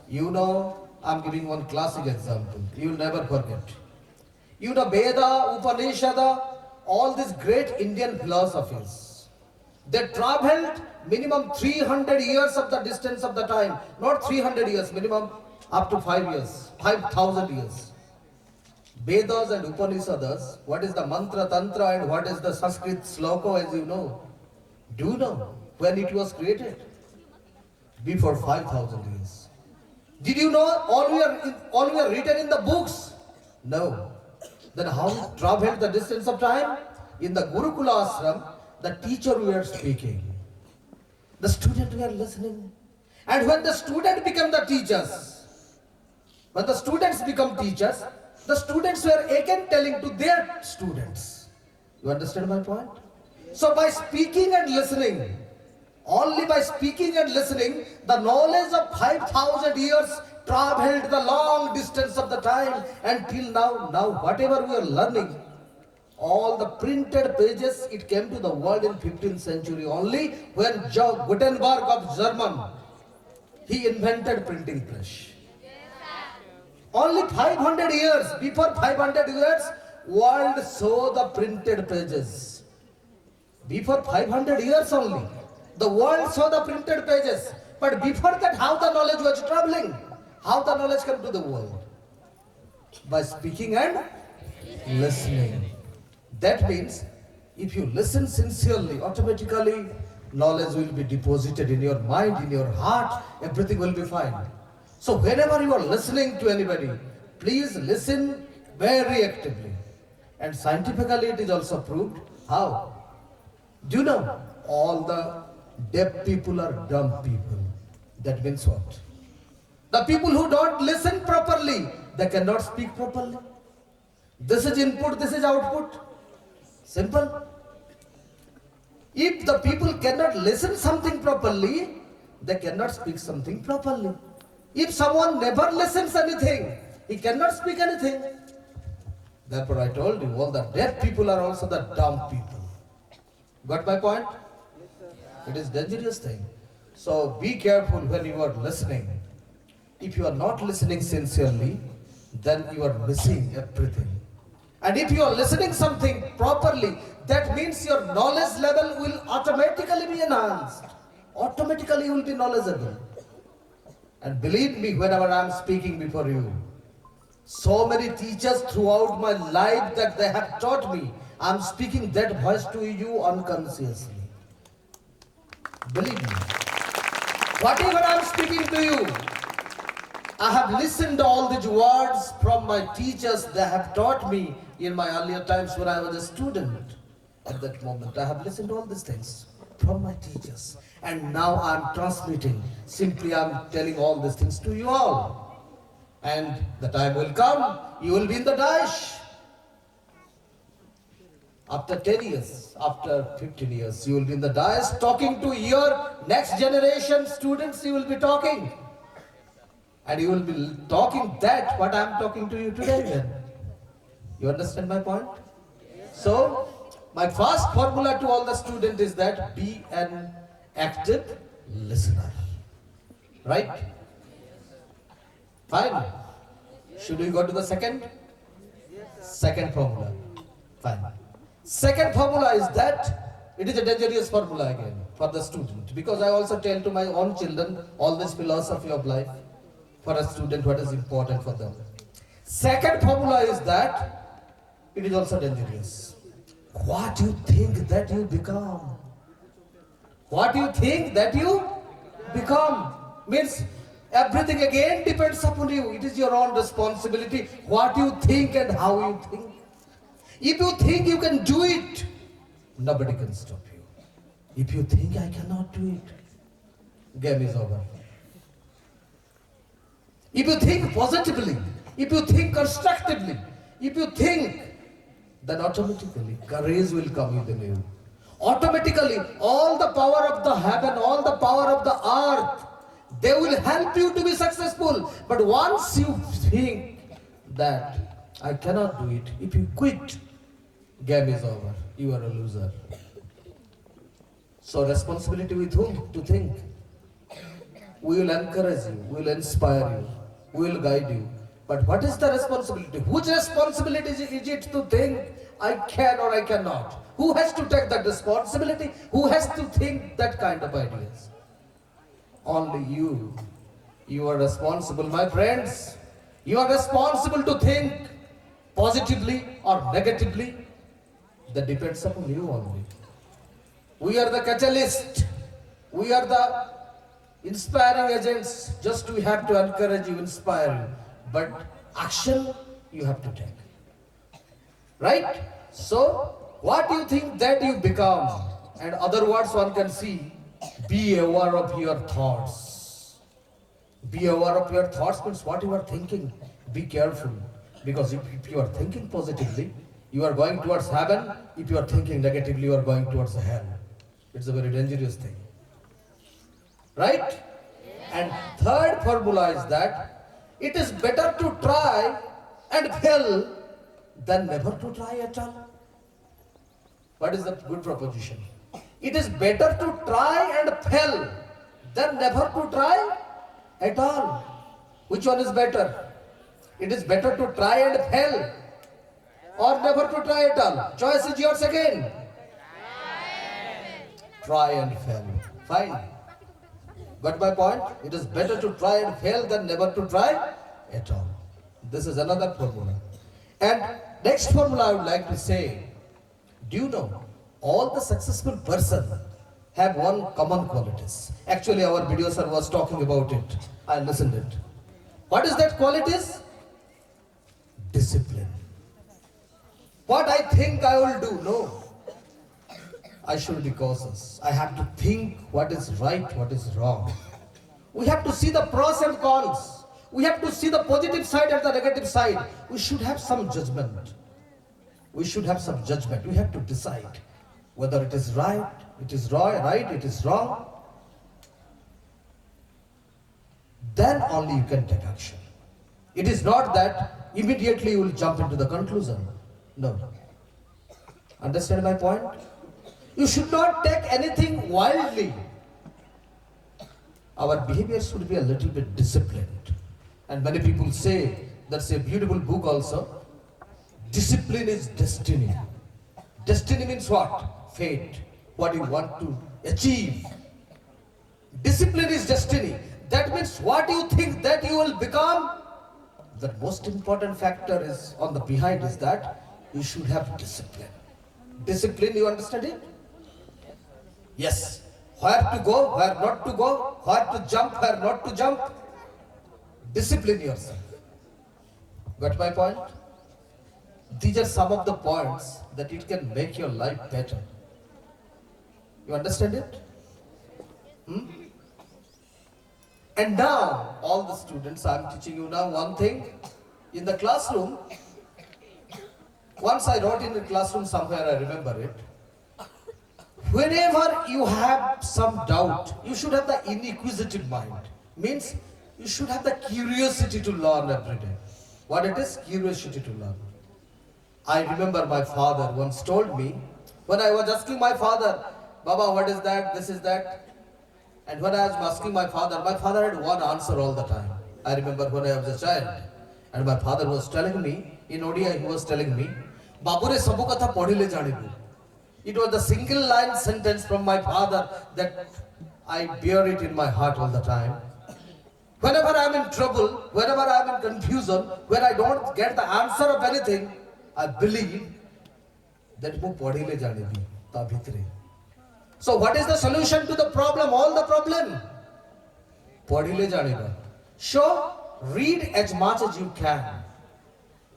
You know, I'm giving one classic example. You'll never forget. You know, Veda, Upanishada, all these great Indian philosophies. They traveled minimum 300 years of the distance of the time. Not 300 years, minimum up to 5 years, 5,000 years. Vedas and Upanishads, what is the mantra, tantra, and what is the Sanskrit sloka, as you know? Do you know when it was created? Before 5,000 years. Did you know all we are written in the books? No. Then how traveled the distance of time? In the Gurukula ashram, the teacher were speaking. The students were listening. And when the student became the teachers, when the students become teachers, the students were again telling to their students. You understand my point? So by speaking and listening, only by speaking and listening, the knowledge of 5,000 years traveled the long distance of the time until now. Now whatever we are learning, all the printed pages, it came to the world in 15th century only when Gutenberg of German, he invented printing press. Only 500 years, before 500 years, world saw the printed pages. Before 500 years only, the world saw the printed pages. But before that, how the knowledge was traveling? How the knowledge came to the world? By speaking and listening. That means, if you listen sincerely, automatically knowledge will be deposited in your mind, in your heart, everything will be fine. So whenever you are listening to anybody, please listen very actively. And scientifically it is also proved. How? Do you know? All the deaf people are dumb people. That means what? The people who don't listen properly, they cannot speak properly. This is input, this is output. Simple. If the people cannot listen something properly, they cannot speak something properly. If someone never listens anything, he cannot speak anything. Therefore I told you, all the deaf people are also the dumb people. Got my point? It is dangerous thing. So be careful when you are listening. If you are not listening sincerely, then you are missing everything. And if you are listening something properly, that means your knowledge level will automatically be enhanced. Automatically you will be knowledgeable. And believe me, whenever I am speaking before you, so many teachers throughout my life that they have taught me, I am speaking that voice to you unconsciously. Believe me. Whatever I am speaking to you, I have listened to all these words from my teachers. They have taught me in my earlier times when I was a student. At that moment, I have listened to all these things from my teachers. And now I am transmitting. Simply I am telling all these things to you all. And the time will come, you will be in the dash. After 10 years, after 15 years, you will be in the dais talking to your next generation students, you will be talking. And you will be talking that what I am talking to you today then. You understand my point? So, my first formula to all the students is that be an active listener. Right? Fine. Should we go to the second? Second formula. Fine. Second formula is that it is a dangerous formula again for the student, because I also tell to my own children all this philosophy of life for a student what is important for them. Second formula is that it is also dangerous. What you think that you become. What you think that you become means everything again depends upon you. It is your own responsibility what you think and how you think. If you think you can do it, nobody can stop you. If you think I cannot do it, game is over. If you think positively, if you think constructively, if you think, then automatically courage will come within you. Automatically all the power of the heaven, all the power of the earth, they will help you to be successful. But once you think that I cannot do it, if you quit, game is over. You are a loser. So responsibility with whom? To think. We will encourage you, we will inspire you, we will guide you. But what is the responsibility? Whose responsibility is it to think I can or I cannot? Who has to take that responsibility? Who has to think that kind of ideas? Only you. You are responsible, my friends. You are responsible to think positively or negatively. That depends upon you only. We are the catalyst. We are the inspiring agents. Just we have to encourage you, inspire you. But action you have to take. Right? So, what you think that you become. And other words one can see, be aware of your thoughts. Be aware of your thoughts means what you are thinking. Be careful. Because if you are thinking positively, you are going towards heaven. If you are thinking negatively, you are going towards hell. It's a very dangerous thing. Right? And third formula is that it is better to try and fail than never to try at all. What is the good proposition? It is better to try and fail than never to try at all. Which one is better? It is better to try and fail or never to try at all. Choice is yours again. Try and fail. Fine. But my point, it is better to try and fail than never to try at all. This is another formula. And next formula I would like to say, do you know, all the successful person have one common qualities. Actually, our video sir was talking about it. I listened it. What is that qualities? Discipline. What I think I will do, no. I should be cautious. I have to think what is right, what is wrong. We have to see the pros and cons. We have to see the positive side and the negative side. We should have some judgment. We should have some judgment. We have to decide whether it is right, it is wrong. Then only you can take action. It is not that immediately you will jump into the conclusion. No. Understand my point? You should not take anything wildly. Our behavior should be a little bit disciplined. And many people say, that's a beautiful book also, discipline is destiny. Destiny means what? Fate. What you want to achieve. Discipline is destiny. That means what you think that you will become. The most important factor is on the behind is that you should have discipline. Discipline, you understand it? Yes. Where to go, where not to go, where to jump, where not to jump. Discipline yourself. Got my point? These are some of the points that it can make your life better. You understand it? And now, all the students, I am teaching you now one thing. In the classroom, once I wrote in the classroom somewhere, I remember it. Whenever you have some doubt, you should have the inquisitive mind. Means you should have the curiosity to learn every day. What it is? Curiosity to learn. I remember my father once told me, when I was asking my father, Baba, what is that? This is that. And when I was asking my father had one answer all the time. I remember when I was a child. And my father was telling me, in Odia he was telling me, Babure sabu katha padhile janibu. It was the single line sentence from my father that I bear it in my heart all the time. Whenever I am in trouble, whenever I am in confusion, when I don't get the answer of anything, I believe that mu padhile janibi ta bhitre. So what is the solution to the problem? All the problem? Padhile janiba. So read as much as you can.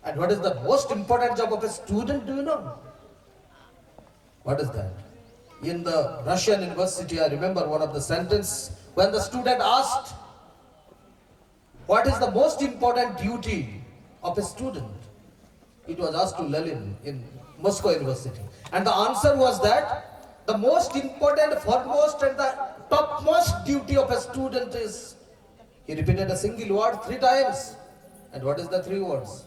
And what is the most important job of a student? Do you know? What is that? In the Russian university, I remember one of the sentence when the student asked, what is the most important duty of a student? It was asked to Lenin in Moscow University. And the answer was that the most important, foremost and the topmost duty of a student is, he repeated a single word 3 times. And what is the 3 words?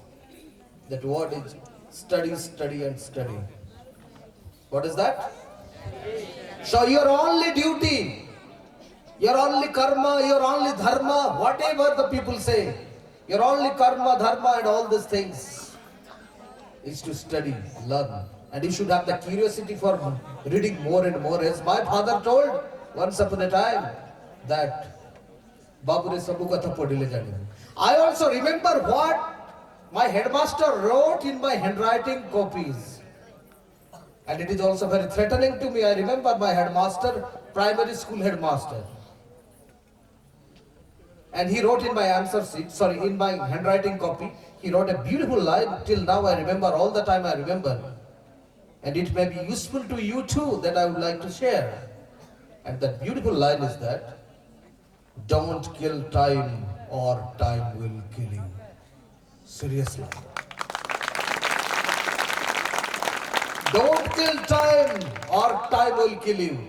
That word is study, study and study. What is that? So your only duty You're only karma, you're only dharma, whatever the people say. You're only karma, dharma and all these things. Is to study, learn. And you should have the curiosity for reading more and more. As my father told once upon a time that Babure sabu katha padile jani. I also remember what my headmaster wrote in my handwriting copies. And it is also very threatening to me. I remember my headmaster, primary school headmaster. And he wrote in my answer sheet, in my handwriting copy, he wrote a beautiful line. Till now I remember, all the time I remember. And it may be useful to you too, that I would like to share. And that beautiful line is that, don't kill time or time will kill you. Seriously. Don't kill time or time will kill you.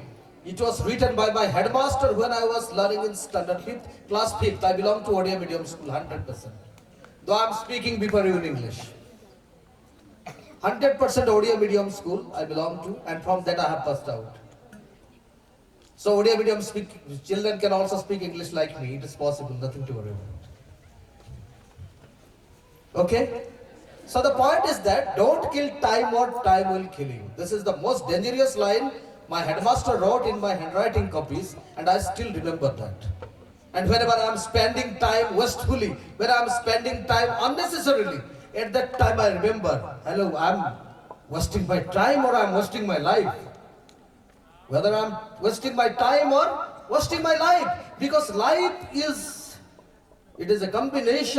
It was written by my headmaster when I was learning in standard 5th, class 5th. I belong to Odia medium school, 100%. Though I am speaking before you in English. 100% Odia medium school I belong to, and from that I have passed out. So Odia medium children can also speak English like me. It is possible, nothing to worry about. Okay? So the point is that don't kill time or time will kill you. This is the most dangerous line my headmaster wrote in my handwriting copies, and I still remember that. And whenever I am spending time wastefully, when I am spending time unnecessarily, at that time I remember, hello, I am wasting my time or I am wasting my life. Whether I am wasting my time or wasting my life, because life is, it is a combination